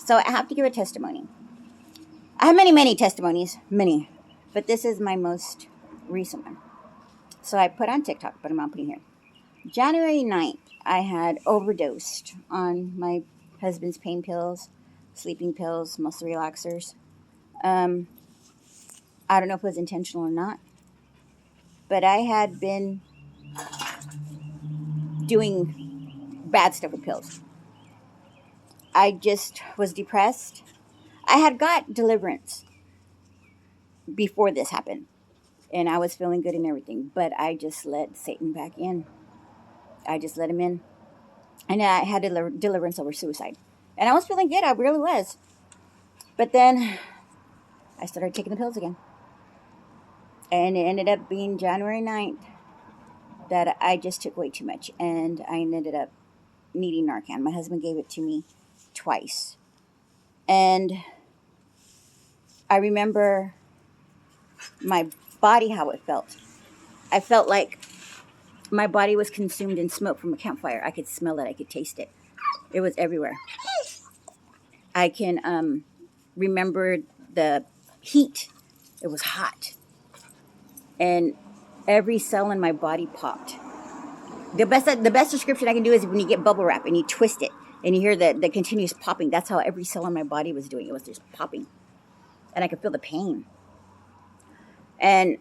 So I have to give a testimony. I have many testimonies, many, but this is my most recent one. So I put on TikTok, but I'm not putting here. January 9th, I had overdosed on my husband's pain pills, sleeping pills, muscle relaxers. I don't know if it was intentional or not, but I had been doing bad stuff with pills. I just was depressed. I had got deliverance before this happened, and I was feeling good and everything, but I just let Satan back in. I just let him in. And I had deliverance over suicide. And I was feeling good. I really was. But then I started taking the pills again. And it ended up being January 9th that I just took way too much. And I ended up needing Narcan. My husband gave it to me twice. And I remember my body, how it felt. I felt like my body was consumed in smoke from a campfire. I could smell it. I could taste it. It was everywhere. I can remember the heat. It was hot. And every cell in my body popped. The best description I can do is when you get bubble wrap and you twist it and you hear the continuous popping. That's how every cell in my body was doing. It was just popping. And I could feel the pain. And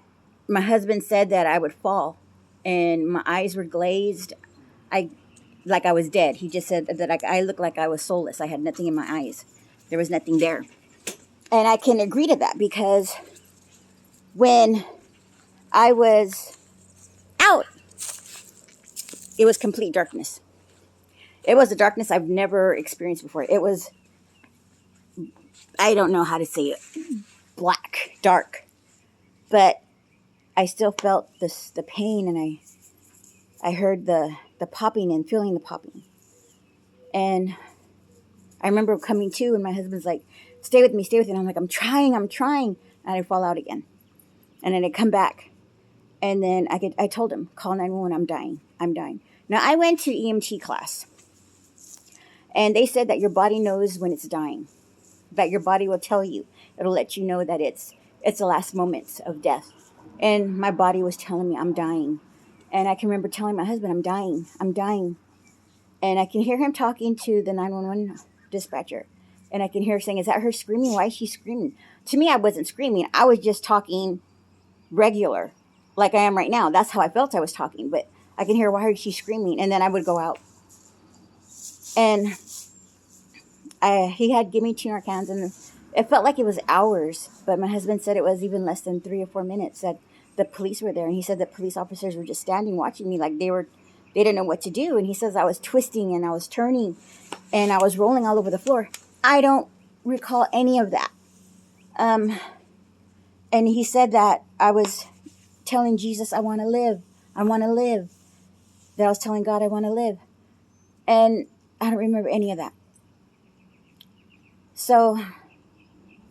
my husband said that I would fall. And my eyes were glazed. Like I was dead. He just said that I looked like I was soulless. I had nothing in my eyes. There was nothing there. And I can agree to that because when I was out, it was complete darkness. It was a darkness I've never experienced before. It was, I don't know how to say it, black, dark. But I still felt the pain, and I heard the popping and feeling the popping. And I remember coming to, and my husband's like, stay with me. And I'm like, I'm trying. And I'd fall out again. And then I'd come back. And then I told him, call 911, I'm dying. Now, I went to EMT class. And they said that your body knows when it's dying. That your body will tell you. It'll let you know that it's the last moments of death. And my body was telling me I'm dying. And I can remember telling my husband, I'm dying. And I can hear him talking to the 911 dispatcher. And I can hear her saying, is that her screaming? Why is she screaming? To me, I wasn't screaming. I was just talking regular, like I am right now. That's how I felt I was talking. But I can hear, why is she screaming? And then I would go out. And he had given me 2 Narcans, and it felt like it was hours. But my husband said it was even less than 3 or 4 minutes that the police were there. And he said the police officers were just standing watching me like they didn't know what to do. And he says I was twisting and I was turning and I was rolling all over the floor. I don't recall any of that. And he said that I was telling Jesus, I want to live. That I was telling God, I want to live. And I don't remember any of that. So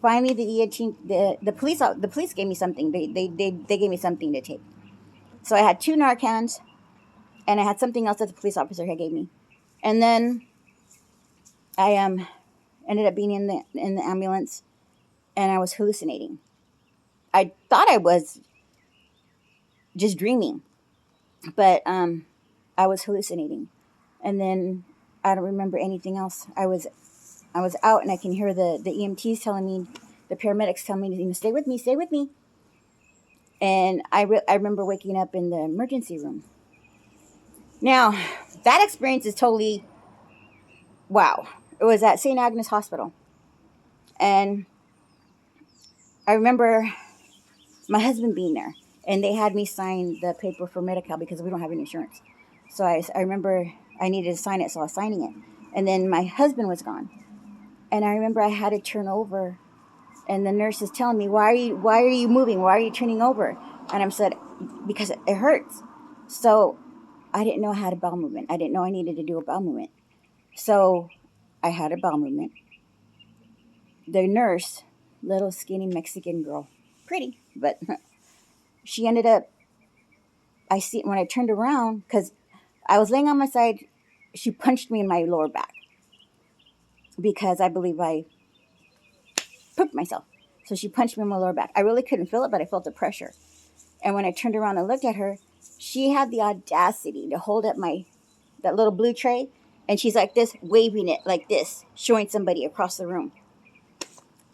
finally, the police gave me something. They gave me something to take. So I had 2 Narcans, and I had something else that the police officer had gave me. And then I ended up being in the ambulance, and I was hallucinating. I thought I was just dreaming, but I was hallucinating. And then I don't remember anything else. I was out, and I can hear the EMTs telling me, the paramedics telling me, stay with me. And I remember waking up in the emergency room. Now, that experience is totally, wow. It was at St. Agnes Hospital. And I remember my husband being there. And they had me sign the paper for Medi-Cal because we don't have any insurance. So I remember I needed to sign it, so I was signing it. And then my husband was gone. And I remember I had to turn over. And the nurse is telling me, why are you moving? Why are you turning over? And I said, because it hurts. So I didn't know I had a bowel movement. I didn't know I needed to do a bowel movement. So I had a bowel movement. The nurse, little skinny Mexican girl, pretty, but she ended up, when I turned around, because I was laying on my side, she punched me in my lower back. because I believe I pooped myself. So she punched me in my lower back. I really couldn't feel it, but I felt the pressure. And when I turned around and looked at her, she had the audacity to hold up that little blue tray, and she's like this, waving it like this, showing somebody across the room.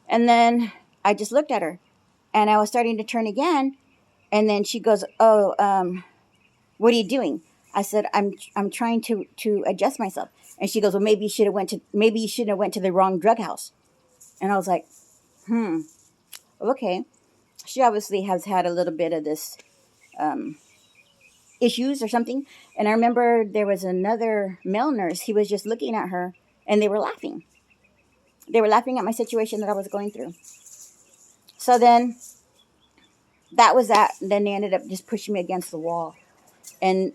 And then I just looked at her, and I was starting to turn again, and then she goes, "Oh, what are you doing?" I said, I'm trying to adjust myself." And she goes, "Well, maybe you shouldn't have went to the wrong drug house." And I was like, okay. She obviously has had a little bit of this issues or something. And I remember there was another male nurse. He was just looking at her, and they were laughing. They were laughing at my situation that I was going through. So then that was that. Then they ended up just pushing me against the wall. And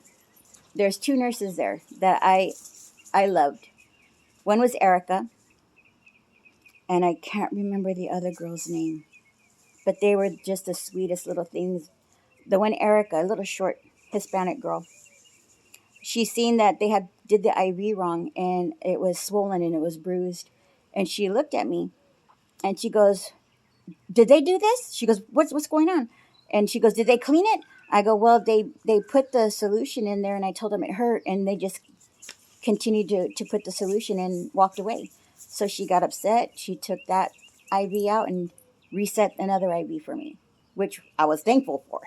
there's two nurses there that I loved. One was Erica, and I can't remember the other girl's name, but they were just the sweetest little things. The one, Erica, a little short Hispanic girl, she seen that they had did the IV wrong, and it was swollen and it was bruised. And she looked at me, and she goes, "Did they do this?" She goes, "What's going on?" And she goes, "Did they clean it?" I go, "Well, they put the solution in there, and I told them it hurt, and they just continued to put the solution and walked away." So she got upset. She took that IV out and reset another IV for me, which I was thankful for.